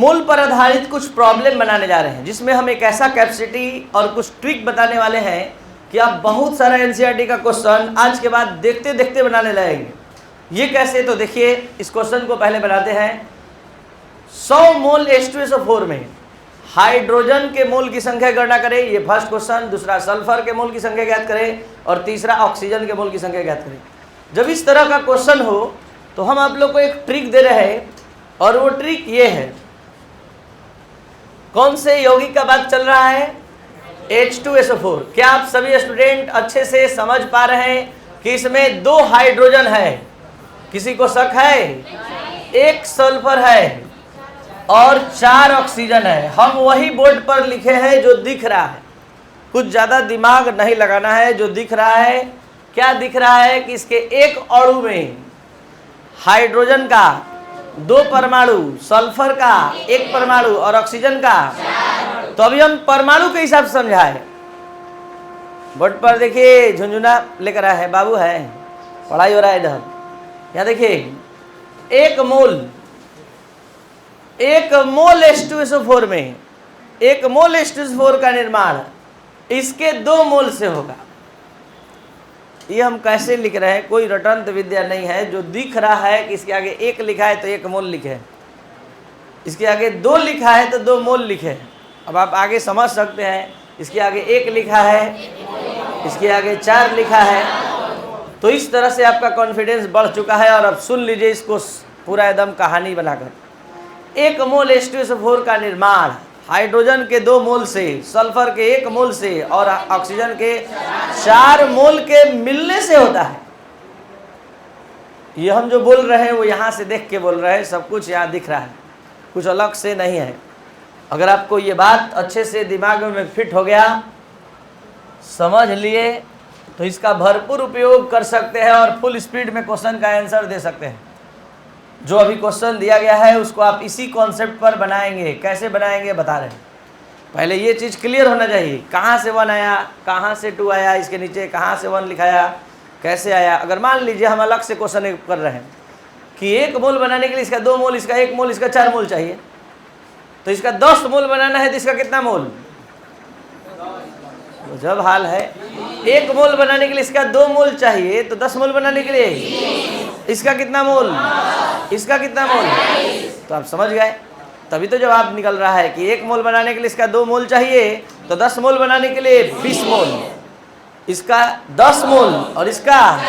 मोल पर आधारित कुछ प्रॉब्लम बनाने जा रहे हैं, जिसमें हम एक ऐसा कैपेसिटी और कुछ ट्रिक बताने वाले हैं कि आप बहुत सारा एनसीईआरटी का क्वेश्चन आज के बाद देखते देखते बनाने लगेंगे। ये कैसे, तो देखिए इस क्वेश्चन को पहले बनाते हैं। 100 मोल H2SO4 में हाइड्रोजन के मोल की संख्या गणना करें, ये फर्स्ट क्वेश्चन। दूसरा, सल्फर के मोल की संख्या ज्ञात करें, और तीसरा, ऑक्सीजन के मोल की संख्या ज्ञात करें। जब इस तरह का क्वेश्चन हो तो हम आप लोग को एक ट्रिक दे रहे हैं, और वो ट्रिक ये है। कौन से यौगिक का बात चल रहा है? H2SO4। क्या आप सभी स्टूडेंट अच्छे से समझ पा रहे हैं कि इसमें 2 हाइड्रोजन है? किसी को शक है? 1 सल्फर है और 4 ऑक्सीजन है। हम वही बोर्ड पर लिखे हैं जो दिख रहा है, कुछ ज़्यादा दिमाग नहीं लगाना है। जो दिख रहा है, क्या दिख रहा है कि इसके एक अणु में हाइड्रोजन का 2 परमाणु, सल्फर का 1 परमाणु और ऑक्सीजन का। तो अभी हम परमाणु के हिसाब से समझाए। बोर्ड पर देखिए झुंझुना लेकर आया है, बाबू है, पढ़ाई हो रहा है इधर। यहाँ देखिए, 1 मोल H2SO4 में 1 मोल H2SO4 का निर्माण इसके 2 मोल से होगा। ये हम कैसे लिख रहे हैं, कोई रटंत विद्या नहीं है। जो दिख रहा है कि इसके आगे 1 लिखा है तो 1 मोल लिखे, इसके आगे 2 लिखा है तो 2 मोल लिखे। अब आप आगे समझ सकते हैं, इसके आगे 1 लिखा है, इसके आगे 4 लिखा है। तो इस तरह से आपका कॉन्फिडेंस बढ़ चुका है। और अब सुन लीजिए इसको पूरा एकदम कहानी बनाकर। 1 मोल H2SO4 का निर्माण हाइड्रोजन के 2 मोल से, सल्फर के 1 मोल से और ऑक्सीजन के 4 मोल के मिलने से होता है। ये हम जो बोल रहे हैं वो यहाँ से देख के बोल रहे हैं, सब कुछ यहाँ दिख रहा है, कुछ अलग से नहीं है। अगर आपको ये बात अच्छे से दिमाग में फिट हो गया, समझ लिए, तो इसका भरपूर उपयोग कर सकते हैं और फुल स्पीड में क्वेश्चन का आंसर दे सकते हैं। जो अभी क्वेश्चन दिया गया है उसको आप इसी कॉन्सेप्ट पर बनाएंगे। कैसे बनाएंगे बता रहे हैं। पहले ये चीज़ क्लियर होना चाहिए, कहाँ से 1 आया, कहाँ से 2 आया, इसके नीचे कहाँ से 1 लिखाया, कैसे आया। अगर मान लीजिए हम अलग से क्वेश्चन कर रहे हैं कि 1 मोल बनाने के लिए इसका 2 मोल, इसका 1 मोल, इसका 4 मोल चाहिए, तो इसका 10 मोल बनाना है तो इसका कितना मोल? तो जब हाल है 1 मोल बनाने के लिए इसका 2 मोल चाहिए, तो 10 मोल बनाने के लिए इसका कितना मोल, इसका कितना मोल? तो आप समझ गए। तभी तो जवाब निकल रहा है कि 1 मोल बनाने के लिए इसका 2 मोल चाहिए, तो 10 मोल बनाने के लिए 20 मोल, इसका 10 मोल और इसका।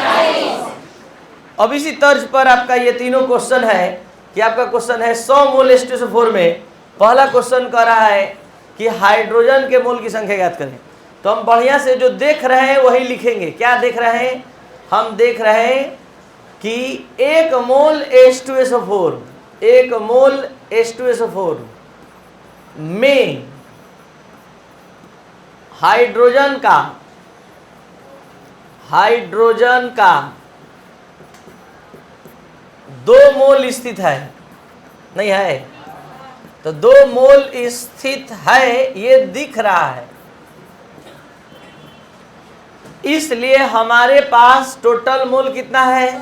अब इसी तर्ज पर आपका ये तीनों क्वेश्चन है कि आपका क्वेश्चन है 100 मोल H2SO4 में। पहला क्वेश्चन कह रहा है कि हाइड्रोजन के मोल की संख्या ज्ञात करें। तो हम बढ़िया से जो देख रहे हैं वही लिखेंगे। क्या देख रहे हैं? हम देख रहे हैं कि 1 मोल H2SO4, 1 मोल H2SO4 में हाइड्रोजन का 2 मोल स्थित है, नहीं है? तो 2 मोल स्थित है, ये दिख रहा है। इसलिए हमारे पास टोटल मोल कितना है?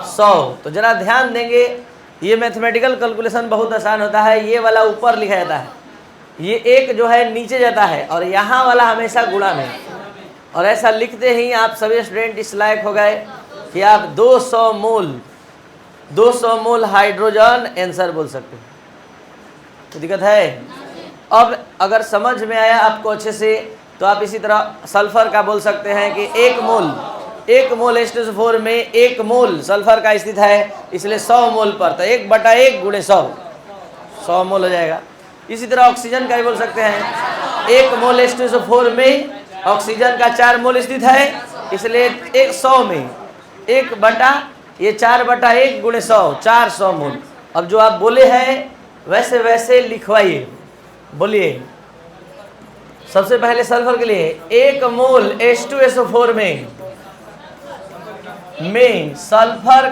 100। तो जरा ध्यान देंगे, ये मैथमेटिकल कैलकुलेशन बहुत आसान होता है। ये वाला ऊपर लिखा जाता है, ये 1 जो है नीचे जाता है, और यहाँ वाला हमेशा गुणा में। और ऐसा लिखते ही आप सभी स्टूडेंट इस लायक हो गए कि आप 200 मोल हाइड्रोजन आंसर बोल सकते हैं। तो दिक्कत है? अब अगर समझ में आया आपको अच्छे से, तो आप इसी तरह सल्फर का बोल सकते हैं कि 1 मोल H2SO4 में 1 मोल सल्फर का स्थित है, इसलिए 100 मोल पर, तो 1/1 गुणे 100 मोल हो जाएगा। इसी तरह ऑक्सीजन का भी बोल सकते हैं, 1 मोल H2SO4 में ऑक्सीजन का 4 मोल स्थित है, इसलिए 100 में 4/1 गुणे 100, 400 मोल। अब जो आप बोले हैं वैसे वैसे लिखवाइए, बोलिए। सबसे पहले सल्फर के लिए 1 मोल H2SO4 में सल्फर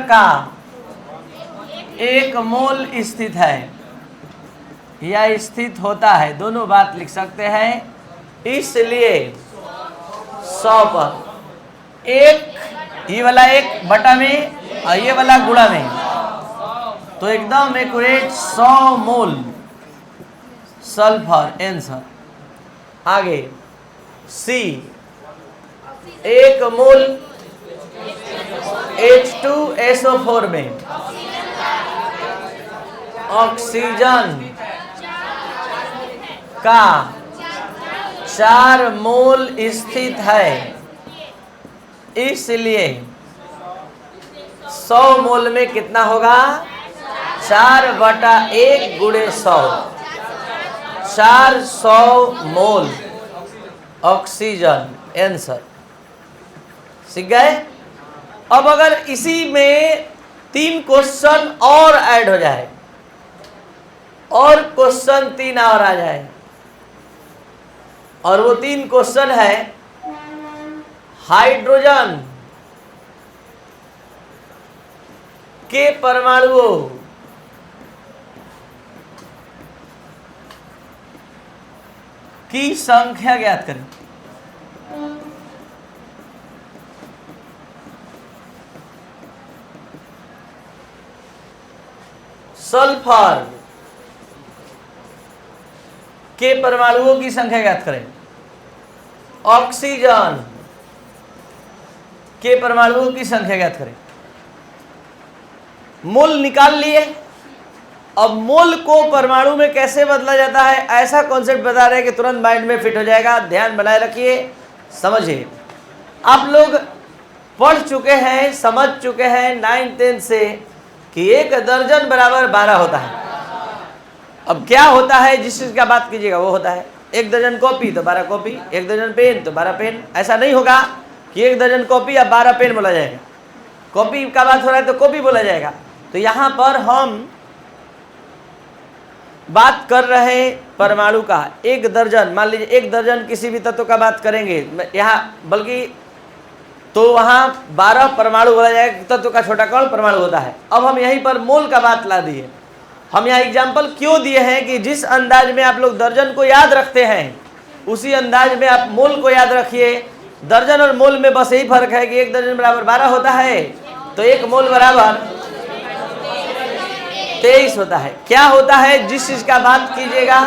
का 1 मोल स्थित है या स्थित होता है, दोनों बात लिख सकते हैं। इसलिए 100 पर 1, ये वाला 1 बटा में और ये वाला गुणा में, तो एकदम एक्यूरेट 100 मोल सल्फर आंसर। आगे सी, 1 मोल H2SO4 में ऑक्सीजन का 4 मोल स्थित है, इसलिए 100 मोल में कितना होगा? 4/1 गुणे 100, 400 मोल ऑक्सीजन आंसर। सीख गए? अब अगर इसी में 3 क्वेश्चन और ऐड हो जाए, और क्वेश्चन 3 और आ जाए, और वो 3 क्वेश्चन है हाइड्रोजन के परमाणुओं की संख्या ज्ञात करें। सल्फर के परमाणुओं की संख्या ज्ञात करें। ऑक्सीजन के परमाणुओं की संख्या ज्ञात करें। मोल निकाल लिए। अब मोल को परमाणु में कैसे बदला जाता है, ऐसा कॉन्सेप्ट बता रहे हैं कि तुरंत माइंड में फिट हो जाएगा। ध्यान बनाए रखिए, समझिए। आप लोग पढ़ चुके हैं, समझ चुके हैं 9th 10th से कि 1 दर्जन बराबर 12 होता है। अब क्या होता है, जिस चीज का बात कीजिएगा वो होता है। 1 दर्जन कॉपी तो 12 कॉपी, 1 दर्जन पेन तो 12 पेन। ऐसा नहीं होगा कि 1 दर्जन कॉपी या 12 पेन बोला जाएगा। कॉपी का बात हो रहा है तो कॉपी बोला जाएगा। तो यहाँ पर हम बात कर रहे हैं परमाणु का। 1 दर्जन, मान लीजिए 1 दर्जन किसी भी तत्व का बात करेंगे यहाँ, बल्कि तो वहाँ 12 परमाणु बोला जाएगा। तत्व का छोटा कण परमाणु होता है। अब हम यहीं पर मोल का बात ला दिए। हम यहाँ एग्जाम्पल क्यों दिए हैं कि जिस अंदाज में आप लोग दर्जन को याद रखते हैं, उसी अंदाज में आप मोल को याद रखिए। दर्जन और मोल में बस यही फर्क है कि 1 दर्जन बराबर 12 होता है, तो 1 मोल बराबर 23 होता है। क्या होता है, जिस चीज का बात कीजिएगा,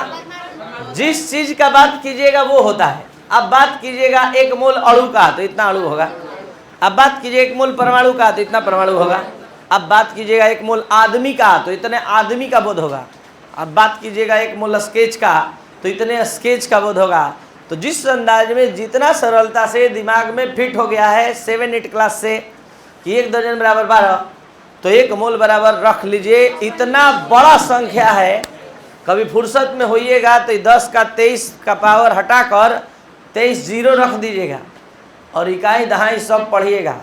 जिस चीज का बात कीजिएगा वो होता है। अब बात कीजिएगा 1 मोल अणु का तो इतना अणु होगा। अब बात कीजिए 1 मोल परमाणु का तो इतना परमाणु होगा। अब बात कीजिएगा 1 मोल आदमी का तो इतने आदमी का बोध होगा। अब बात कीजिएगा 1 मोल स्केच का तो इतने स्केच का बोध होगा। तो जिस अंदाज में जितना सरलता से दिमाग में फिट हो गया है 7-8 क्लास से कि 1 दर्जन बराबर 12, तो 1 मोल बराबर रख लीजिए। इतना बड़ा संख्या है, कभी फुर्सत में होइएगा तो 10 का 23 का पावर हटाकर 23 जीरो रख दीजिएगा और इकाई दहाई सब पढ़िएगा,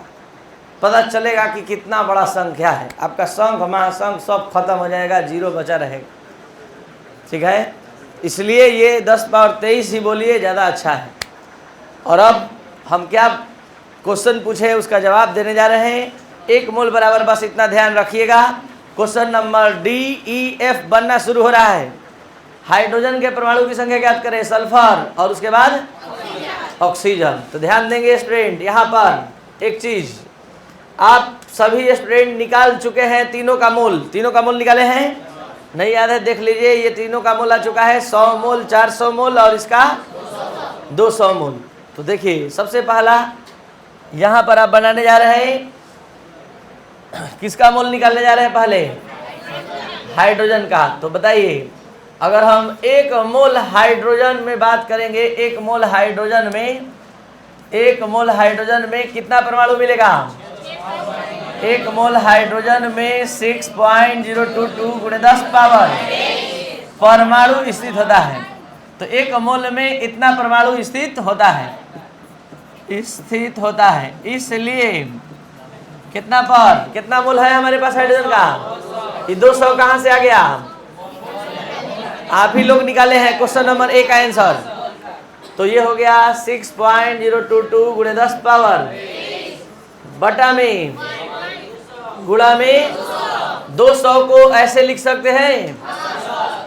पता चलेगा कि कितना बड़ा संख्या है। आपका संख महासंख सब खत्म हो जाएगा, जीरो बचा रहेगा। ठीक है, इसलिए ये 10 पावर 23 ही बोलिए, ज़्यादा अच्छा है। और अब हम क्या क्वेश्चन पूछे उसका जवाब देने जा रहे हैं। 1 मोल बराबर, बस इतना ध्यान रखिएगा। क्वेश्चन नंबर DEF बनना शुरू हो रहा है। हाइड्रोजन के परमाणु की संख्या ज्ञात करें, सल्फर और उसके बाद ऑक्सीजन। तो ध्यान देंगे स्टूडेंट, यहाँ पर एक चीज आप सभी स्टूडेंट निकाल चुके हैं, तीनों का मोल। तीनों का मोल निकाले हैं? नहीं याद है, देख लीजिए। ये तीनों का मोल आ चुका है, 100 मोल, 400 मोल और इसका 200 मोल। तो देखिए, सबसे पहला यहाँ पर आप बनाने जा रहे हैं, किसका मोल निकालने जा रहे हैं? पहले हाइड्रोजन का। तो बताइए, अगर हम 1 मोल हाइड्रोजन में बात करेंगे, 1 मोल हाइड्रोजन में, 1 मोल हाइड्रोजन में कितना परमाणु मिलेगा? 1 मोल हाइड्रोजन में 6.022 गुणे 10 पावर परमाणु स्थित होता है। तो 1 मोल में इतना परमाणु स्थित होता है, स्थित होता है। इसलिए कितना पर, कितना मोल है हमारे पास हाइड्रोजन का? ये 200 कहाँ से आ गया? आप ही लोग निकाले हैं क्वेश्चन नंबर 1 का आंसर। तो ये हो गया 6.022 गुणे 10 पावर बटा में गुणा में 200 को ऐसे लिख सकते हैं।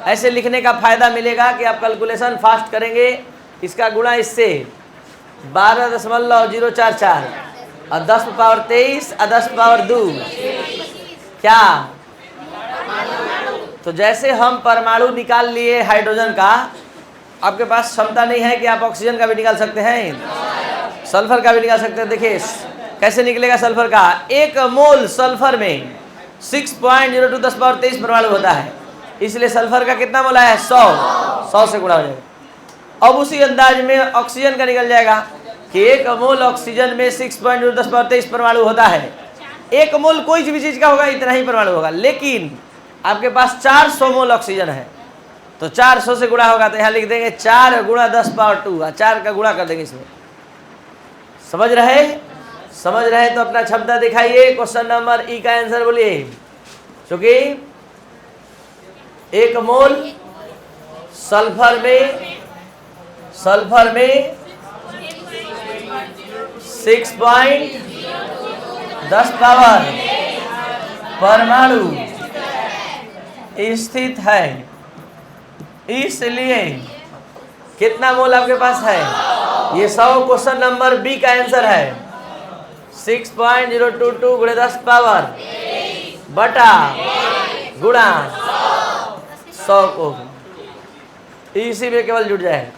ऐसे लिखने का फायदा मिलेगा कि आप कैलकुलेशन फास्ट करेंगे। इसका गुणा इससे 12.044 और 10 पावर 23 और 10 पावर 2 क्या तो जैसे हम परमाणु निकाल लिए हाइड्रोजन का, आपके पास क्षमता नहीं है कि आप ऑक्सीजन का भी निकाल सकते हैं, सल्फर का भी निकाल सकते हैं। देखिए कैसे निकलेगा सल्फर का। 1 मोल सल्फर में 6.02 10 पावर 23 परमाणु होता है, इसलिए सल्फर का कितना मोल है? 100 से गुणा हो जाएगा। अब उसी अंदाज में ऑक्सीजन का निकल जाएगा कि 1 मोल ऑक्सीजन में 6.02 10 पावर 23 परमाणु होता है। 1 मोल कोई भी चीज का होगा इतना ही परमाणु होगा, लेकिन आपके पास 400 मोल ऑक्सीजन है तो 400 से गुणा होगा, तो यहाँ लिख देंगे 4 गुणा 10 पावर 2, 4 का गुणा कर देंगे इसमें। समझ रहे? समझ रहे तो अपना क्षमता दिखाइए। क्वेश्चन नंबर ई का आंसर बोलिए। क्योंकि 1 मोल सल्फर में 6.10 पावर परमाणु स्थित है, इसलिए कितना मोल आपके पास है? ये 100 क्वेश्चन नंबर बी का आंसर है। 6.022 गुणे 10 पावर बटा गुणा 100 को इसी में केवल जुड़ जाए।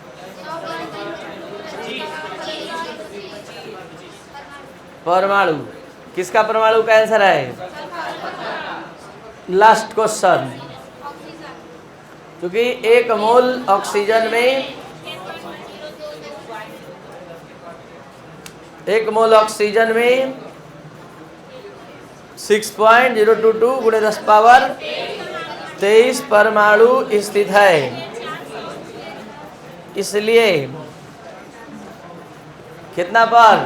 परमाणु किसका परमाणु का आंसर है? Last question. क्योंकि 1 मोल ऑक्सीजन में 6.022 गुणे 10 पावर 23 परमाणु स्थित है, इसलिए कितना पर?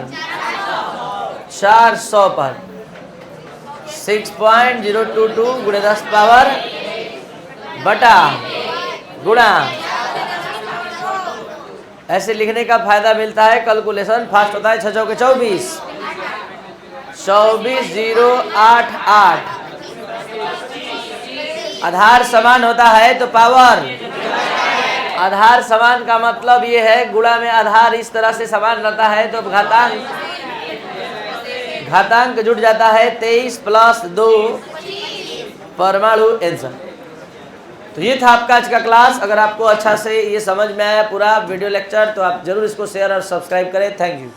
400 पर 6.022 गुणे 10 पावर बटा गुणा। ऐसे लिखने का फायदा मिलता है, कैलकुलेशन फास्ट होता है। 6 चौके 24, 24,088। आधार समान होता है तो पावर, आधार समान का मतलब ये है गुणा में आधार इस तरह से समान रहता है तो घातांक जुड़ जाता है। 23 + 2 परमाणु आंसर। तो ये था आपका आज का क्लास। अगर आपको अच्छा से ये समझ में आया पूरा वीडियो लेक्चर तो आप जरूर इसको शेयर और सब्सक्राइब करें। Thank you.